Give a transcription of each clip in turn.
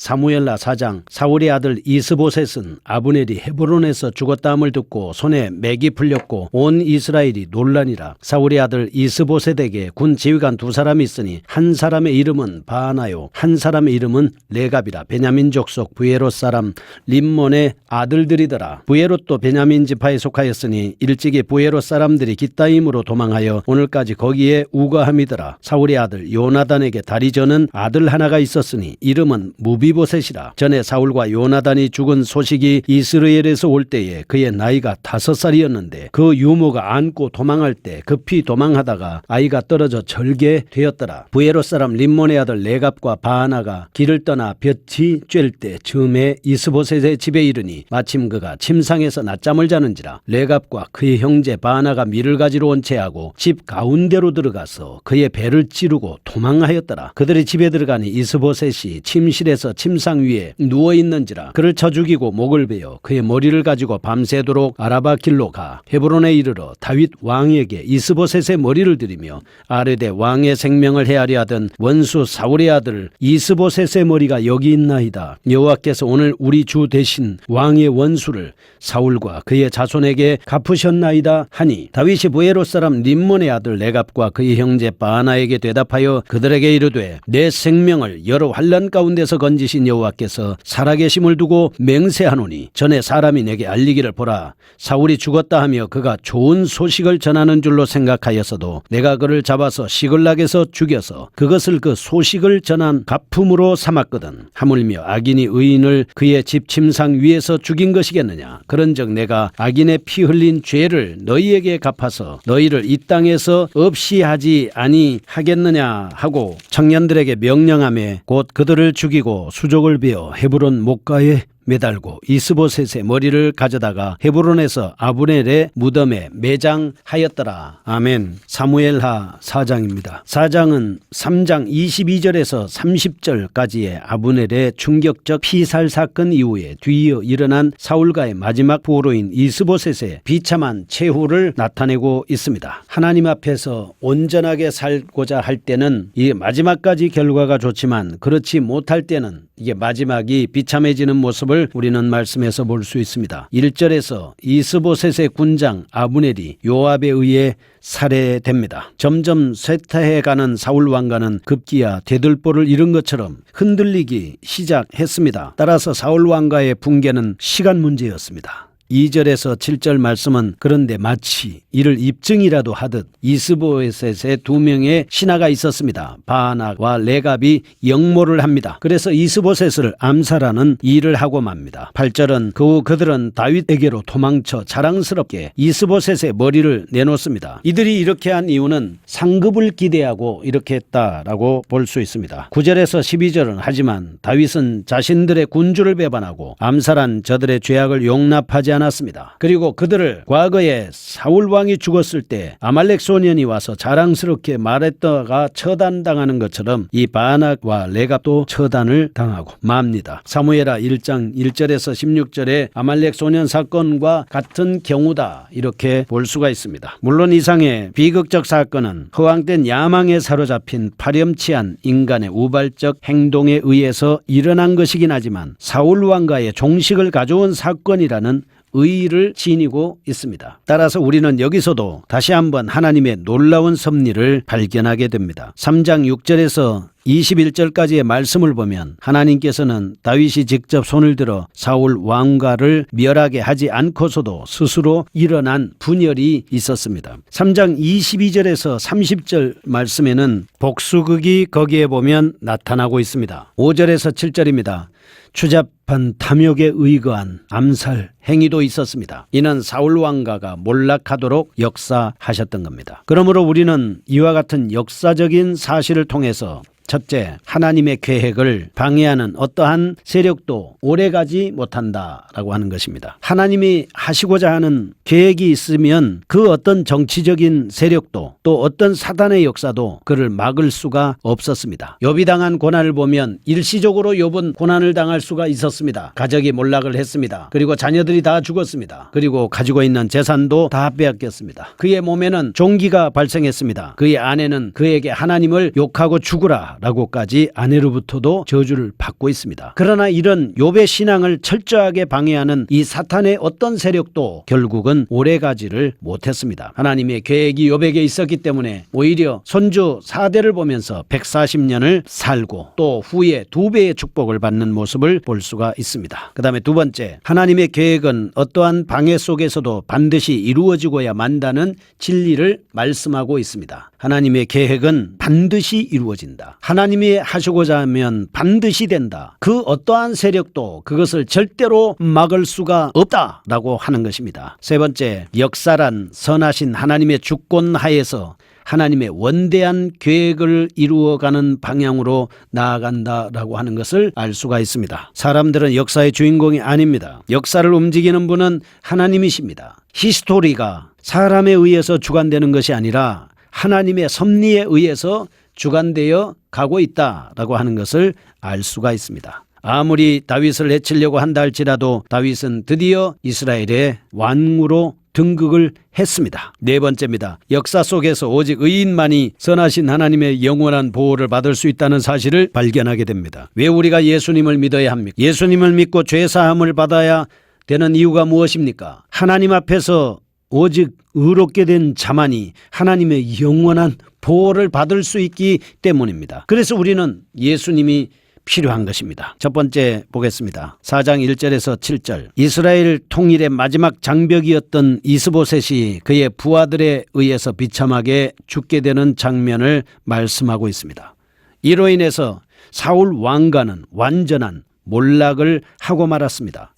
사무엘하 4장. 사울의 아들 이스보셋은 아브넬이 헤브론에서 죽었다함을 듣고 손에 맥이 풀렸고 온 이스라엘이 놀라니라. 사울의 아들 이스보셋에게 군 지휘관 두 사람이 있으니 한 사람의 이름은 바하나요 한 사람의 이름은 레갑이라. 베냐민 족속 부에롯 사람 림몬의 아들들이더라. 부에롯도 베냐민 지파에 속하였으니 일찍이 부에롯 사람들이 깃다임으로 도망하여 오늘까지 거기에 우거함이더라. 사울의 아들 요나단에게 다리 저는 아들 하나가 있었으니 이름은 무비보셋이라. 전에 사울과 요나단이 죽은 소식이 이스라엘에서 올 때에 그의 나이가 5살이었는데 그 유모가 안고 도망할 때 급히 도망하다가 아이가 떨어져 절개 되었더라. 부에롯 사람 림몬의 아들 레갑과 바하나가 길을 떠나 볕이 쬐을 때 즈음에 이스보셋의 집에 이르니 마침 그가 침상에서 낮잠을 자는지라. 레갑과 그의 형제 바하나가 밀을 가지러 온 채하고 집 가운데로 들어가서 그의 배를 찌르고 도망하였더라. 그들이 집에 들어가니 이스보셋이 침실에서 침상 위에 누워있는지라. 그를 쳐 죽이고 목을 베어 그의 머리를 가지고 밤새도록 아라바 길로 가 헤브론에 이르러 다윗 왕에게 이스보셋의 머리를 드리며 아르되 왕의 생명을 헤아려 하던 원수 사울의 아들 이스보셋의 머리가 여기 있나이다. 여호와께서 오늘 우리 주 대신 왕의 원수를 사울과 그의 자손에게 갚으셨나이다 하니 다윗이 부에롯 사람 림몬의 아들 레갑과 그의 형제 바하나에게 대답하여 그들에게 이르되 내 생명을 여러 환난 가운데서 건지신 여호와께서 살아계심을 두고 맹세하노니 전에 사람이 내게 알리기를 보라 사울이 죽었다 하며 그가 좋은 소식을 전하는 줄로 생각하였어도 내가 그를 잡아서 시글락에서 죽여서 그것을 그 소식을 전한 갚음으로 삼았거든. 하물며 악인이 의인을 그의 집 침상 위에서 죽인 것이겠느냐. 그런즉 내가 악인의 피 흘린 죄를 너희에게 갚아서 너희를 이 땅에서 없이 하지 아니하겠느냐 하고 청년들에게 명령하며 곧 그들을 죽이고 수족을 베어 헤브론 목가에 매달고 이스보셋의 머리를 가져다가 헤브론에서 아브넬의 무덤에 매장하였더라. 아멘. 사무엘하 4장입니다. 4장은 3장 22절에서 30절까지의 아브넬의 충격적 피살 사건 이후에 뒤이어 일어난 사울과의 마지막 포로인 이스보셋의 비참한 최후를 나타내고 있습니다. 하나님 앞에서 온전하게 살고자 할 때는 이 마지막까지 결과가 좋지만 그렇지 못할 때는 이게 마지막이 비참해지는 모습을 우리는 말씀에서 볼 수 있습니다. 1절에서 이스보셋의 군장 아브넬이 요압에 의해 살해됩니다. 점점 쇠퇴해가는 사울 왕가는 급기야 대들보를 잃은 것처럼 흔들리기 시작했습니다. 따라서 사울 왕가의 붕괴는 시간 문제였습니다. 2절에서 7절 말씀은 그런데 마치 이를 입증이라도 하듯 이스보셋의 두 명의 신하가 있었습니다. 바하나와 레갑이 역모를 합니다. 그래서 이스보셋을 암살하는 일을 하고 맙니다. 8절은 그 후 그들은 다윗에게로 도망쳐 자랑스럽게 이스보셋의 머리를 내놓습니다. 이들이 이렇게 한 이유는 상급을 기대하고 이렇게 했다라고 볼 수 있습니다. 9절에서 12절은 하지만 다윗은 자신들의 군주를 배반하고 암살한 저들의 죄악을 용납하지 않았습니다. 그리고 그들을 과거에 사울 왕이 죽었을 때 아말렉 소년이 와서 자랑스럽게 말했다가 처단당하는 것처럼 이 바하나와 레갑도 처단을 당하고 맙니다. 사무엘하 1장 1절에서 16절에 아말렉 소년 사건과 같은 경우다 이렇게 볼 수가 있습니다. 물론 이상의 비극적 사건은 허황된 야망에 사로잡힌 파렴치한 인간의 우발적 행동에 의해서 일어난 것이긴 하지만 사울 왕가의 종식을 가져온 사건이라는 의의를 지니고 있습니다. 따라서 우리는 여기서도 다시 한번 하나님의 놀라운 섭리를 발견하게 됩니다. 3장 6절에서 21절까지의 말씀을 보면 하나님께서는 다윗이 직접 손을 들어 사울 왕가를 멸하게 하지 않고서도 스스로 일어난 분열이 있었습니다. 3장 22절에서 30절 말씀에는 복수극이 거기에 보면 나타나고 있습니다. 5절에서 7절입니다. 추잡한 탐욕에 의거한 암살 행위도 있었습니다. 이는 사울 왕가가 몰락하도록 역사하셨던 겁니다. 그러므로 우리는 이와 같은 역사적인 사실을 통해서 첫째, 하나님의 계획을 방해하는 어떠한 세력도 오래가지 못한다라고 하는 것입니다. 하나님이 하시고자 하는 계획이 있으면 그 어떤 정치적인 세력도 또 어떤 사단의 역사도 그를 막을 수가 없었습니다. 욥이 당한 고난을 보면 일시적으로 욥은 고난을 당할 수가 있었습니다. 가족이 몰락을 했습니다. 그리고 자녀들이 다 죽었습니다. 그리고 가지고 있는 재산도 다 빼앗겼습니다. 그의 몸에는 종기가 발생했습니다. 그의 아내는 그에게 하나님을 욕하고 죽으라 라고까지 아내로부터도 저주를 받고 있습니다. 그러나 이런 욥의 신앙을 철저하게 방해하는 이 사탄의 어떤 세력도 결국은 오래가지를 못했습니다. 하나님의 계획이 욥에게 있었기 때문에 오히려 손주 4대를 보면서 140년을 살고 또 후에 2배의 축복을 받는 모습을 볼 수가 있습니다. 그 다음에 두 번째, 하나님의 계획은 어떠한 방해 속에서도 반드시 이루어지고야 만다는 진리를 말씀하고 있습니다. 하나님의 계획은 반드시 이루어진다. 하나님이 하시고자 하면 반드시 된다. 그 어떠한 세력도 그것을 절대로 막을 수가 없다라고 하는 것입니다. 세 번째, 역사란 선하신 하나님의 주권 하에서 하나님의 원대한 계획을 이루어가는 방향으로 나아간다라고 하는 것을 알 수가 있습니다. 사람들은 역사의 주인공이 아닙니다. 역사를 움직이는 분은 하나님이십니다. 히스토리가 사람에 의해서 주관되는 것이 아니라 하나님의 섭리에 의해서 주관되어 가고 있다라고 하는 것을 알 수가 있습니다. 아무리 다윗을 해치려고 한다 할지라도 다윗은 드디어 이스라엘의 왕으로 등극을 했습니다. 네 번째입니다. 역사 속에서 오직 의인만이 선하신 하나님의 영원한 보호를 받을 수 있다는 사실을 발견하게 됩니다. 왜 우리가 예수님을 믿어야 합니까? 예수님을 믿고 죄사함을 받아야 되는 이유가 무엇입니까? 하나님 앞에서 오직 의롭게 된 자만이 하나님의 영원한 보호를 받을 수 있기 때문입니다. 그래서 우리는 예수님이 필요한 것입니다. 첫 번째 보겠습니다. 4장 1절에서 7절. 이스라엘 통일의 마지막 장벽이었던 이스보셋이 그의 부하들에 의해서 비참하게 죽게 되는 장면을 말씀하고 있습니다. 이로 인해서 사울 왕가는 완전한 몰락을 하고 말았습니다.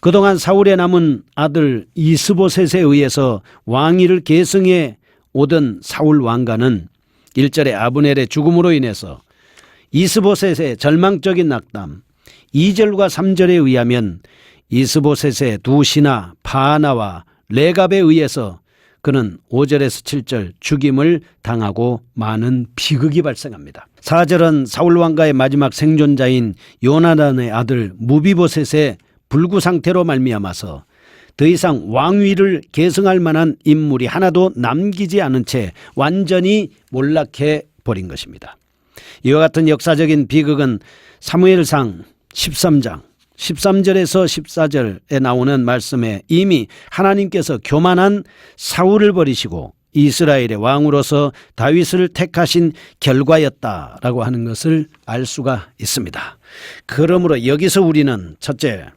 그동안 사울의 남은 아들 이스보셋에 의해서 왕위를 계승해 오던 사울 왕가는 1절의 아브넬의 죽음으로 인해서 이스보셋의 절망적인 낙담, 2절과 3절에 의하면 이스보셋의 두 신하 바하나와 레갑에 의해서 그는 5절에서 7절 죽임을 당하고 많은 비극이 발생합니다. 4절은 사울 왕가의 마지막 생존자인 요나단의 아들 무비보셋의 불구 상태로 말미암아서 더 이상 왕위를 계승할 만한 인물이 하나도 남기지 않은 채 완전히 몰락해 버린 것입니다. 이와 같은 역사적인 비극은 사무엘상 13장 13절에서 14절에 나오는 말씀에 이미 하나님께서 교만한 사울을 버리시고 이스라엘의 왕으로서 다윗을 택하신 결과였다라고 하는 것을 알 수가 있습니다. 그러므로 여기서 우리는 첫째,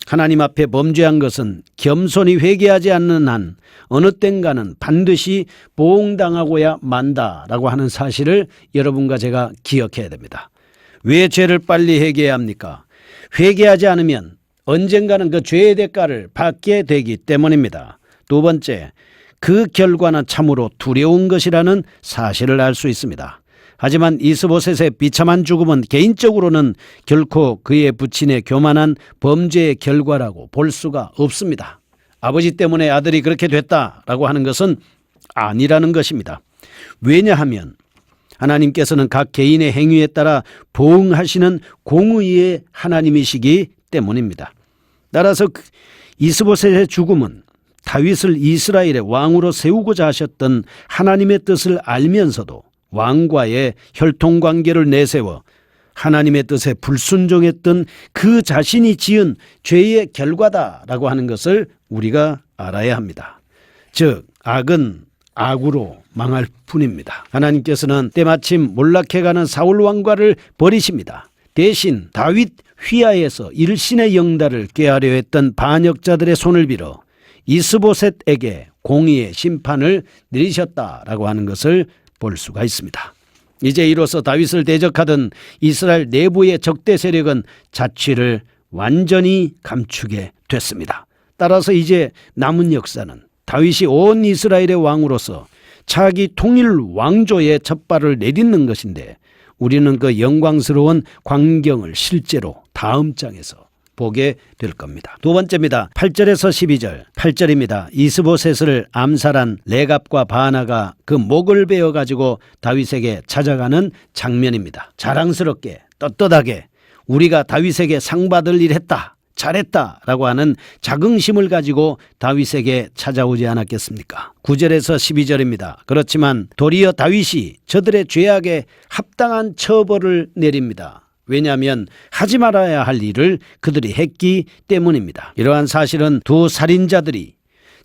하나님 앞에 범죄한 것은 겸손히 회개하지 않는 한 어느 땐가는 반드시 보응당하고야 만다라고 하는 사실을 여러분과 제가 기억해야 됩니다. 왜 죄를 빨리 회개해야 합니까? 회개하지 않으면 언젠가는 그 죄의 대가를 받게 되기 때문입니다. 두 번째, 그 결과는 참으로 두려운 것이라는 사실을 알 수 있습니다. 하지만 이스보셋의 비참한 죽음은 개인적으로는 결코 그의 부친의 교만한 범죄의 결과라고 볼 수가 없습니다. 아버지 때문에 아들이 그렇게 됐다라고 하는 것은 아니라는 것입니다. 왜냐하면 하나님께서는 각 개인의 행위에 따라 보응하시는 공의의 하나님이시기 때문입니다. 따라서 이스보셋의 죽음은 다윗을 이스라엘의 왕으로 세우고자 하셨던 하나님의 뜻을 알면서도 왕과의 혈통관계를 내세워 하나님의 뜻에 불순종했던 그 자신이 지은 죄의 결과다라고 하는 것을 우리가 알아야 합니다. 즉 악은 악으로 망할 뿐입니다. 하나님께서는 때마침 몰락해가는 사울 왕과를 버리십니다. 대신 다윗 휘하에서 일신의 영달을 꾀하려 했던 반역자들의 손을 빌어 이스보셋에게 공의의 심판을 내리셨다라고 하는 것을 볼 수가 있습니다. 이제 이로써 다윗을 대적하던 이스라엘 내부의 적대 세력은 자취를 완전히 감추게 됐습니다. 따라서 이제 남은 역사는 다윗이 온 이스라엘의 왕으로서 차기 통일 왕조의 첫발을 내딛는 것인데 우리는 그 영광스러운 광경을 실제로 다음 장에서 보게 될 겁니다. 두 번째입니다. 8절에서 12절. 8절입니다. 이스보셋을 암살한 레갑과 바하나가 그 목을 베어 가지고 다윗에게 찾아가는 장면입니다. 자랑스럽게 떳떳하게 우리가 다윗에게 상 받을 일 했다. 잘했다라고 하는 자긍심을 가지고 다윗에게 찾아오지 않았겠습니까? 9절에서 12절입니다. 그렇지만 도리어 다윗이 저들의 죄악에 합당한 처벌을 내립니다. 왜냐하면 하지 말아야 할 일을 그들이 했기 때문입니다. 이러한 사실은 두 살인자들이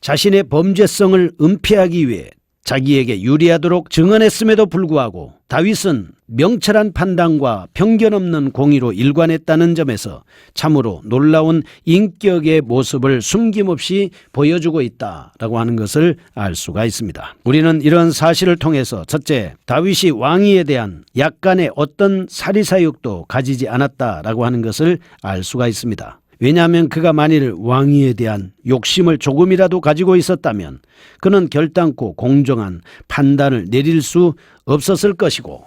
자신의 범죄성을 은폐하기 위해 자기에게 유리하도록 증언했음에도 불구하고 다윗은 명철한 판단과 편견 없는 공의로 일관했다는 점에서 참으로 놀라운 인격의 모습을 숨김없이 보여주고 있다라고 하는 것을 알 수가 있습니다. 우리는 이런 사실을 통해서 첫째, 다윗이 왕위에 대한 약간의 어떤 사리사욕도 가지지 않았다라고 하는 것을 알 수가 있습니다. 왜냐하면 그가 만일 왕위에 대한 욕심을 조금이라도 가지고 있었다면 그는 결단코 공정한 판단을 내릴 수 없었을 것이고,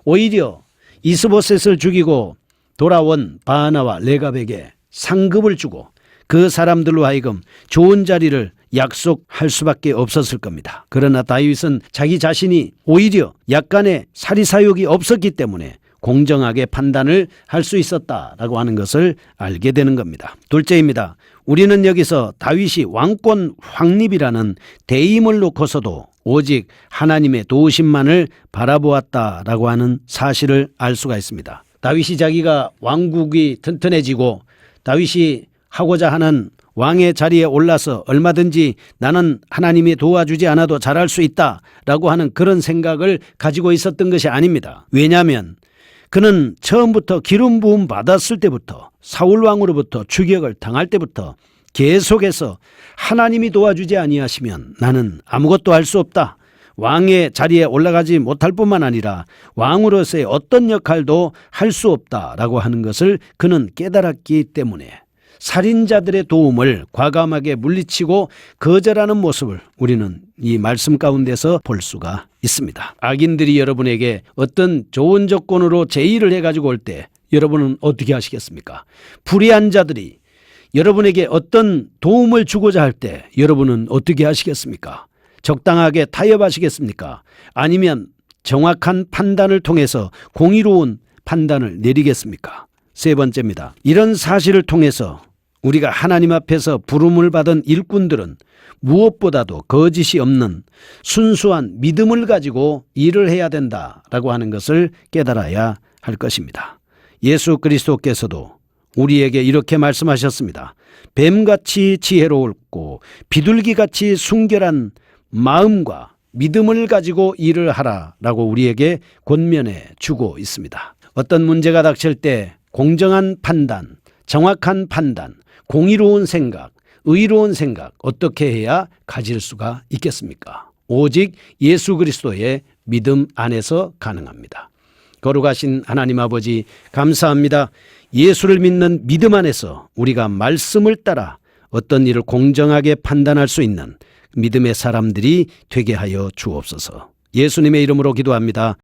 오히려 이스보셋을 죽이고 돌아온 바하나와 레갑에게 상급을 주고 그 사람들로 하여금 좋은 자리를 약속할 수밖에 없었을 겁니다. 그러나 다윗은 자기 자신이 오히려 약간의 사리사욕이 없었기 때문에 공정하게 판단을 할 수 있었다라고 하는 것을 알게 되는 겁니다. 둘째입니다. 우리는 여기서 다윗이 왕권 확립이라는 대임을 놓고서도 오직 하나님의 도우심만을 바라보았다라고 하는 사실을 알 수가 있습니다. 다윗이 자기가 왕국이 튼튼해지고 다윗이 하고자 하는 왕의 자리에 올라서 얼마든지 나는 하나님이 도와주지 않아도 잘할 수 있다라고 하는 그런 생각을 가지고 있었던 것이 아닙니다. 왜냐하면 그는 처음부터 기름 부음 받았을 때부터 사울 왕으로부터 추격을 당할 때부터 계속해서 하나님이 도와주지 아니하시면 나는 아무것도 할 수 없다. 왕의 자리에 올라가지 못할 뿐만 아니라 왕으로서의 어떤 역할도 할 수 없다라고 하는 것을 그는 깨달았기 때문에 살인자들의 도움을 과감하게 물리치고 거절하는 모습을 우리는 이 말씀 가운데서 볼 수가 있습니다. 악인들이 여러분에게 어떤 좋은 조건으로 제의를 해가지고 올 때 여러분은 어떻게 하시겠습니까? 불의한 자들이 여러분에게 어떤 도움을 주고자 할 때 여러분은 어떻게 하시겠습니까? 적당하게 타협하시겠습니까? 아니면 정확한 판단을 통해서 공의로운 판단을 내리겠습니까? 세 번째입니다. 이런 사실을 통해서 우리가 하나님 앞에서 부름을 받은 일꾼들은 무엇보다도 거짓이 없는 순수한 믿음을 가지고 일을 해야 된다라고 하는 것을 깨달아야 할 것입니다. 예수 그리스도께서도 우리에게 이렇게 말씀하셨습니다. 뱀같이 지혜로웠고 비둘기같이 순결한 마음과 믿음을 가지고 일을 하라라고 우리에게 권면해 주고 있습니다. 어떤 문제가 닥칠 때 공정한 판단, 정확한 판단, 공의로운 생각, 의로운 생각 어떻게 해야 가질 수가 있겠습니까? 오직 예수 그리스도의 믿음 안에서 가능합니다. 거룩하신 하나님 아버지 감사합니다. 예수를 믿는 믿음 안에서 우리가 말씀을 따라 어떤 일을 공정하게 판단할 수 있는 믿음의 사람들이 되게 하여 주옵소서. 예수님의 이름으로 기도합니다.